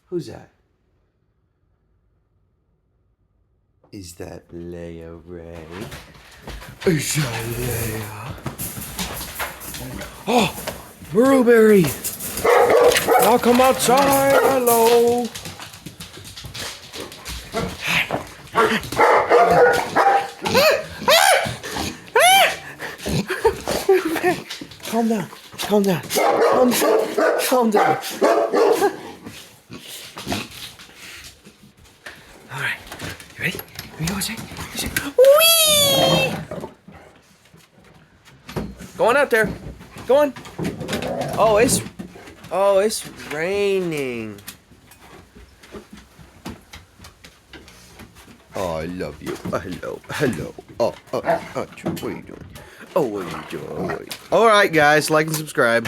Who's that? Is that Leia Ray? Is that Leia? Oh, Blueberry! I'll come outside. Hello. Calm down. Calm down. Calm down. Calm down. All right. You ready? You go inside. Whee! Going out there. Go on. Oh, it's raining. Oh, I love you. Hello. Hello. Oh, what are you doing? Oh, what are you doing? All right, guys, like and subscribe.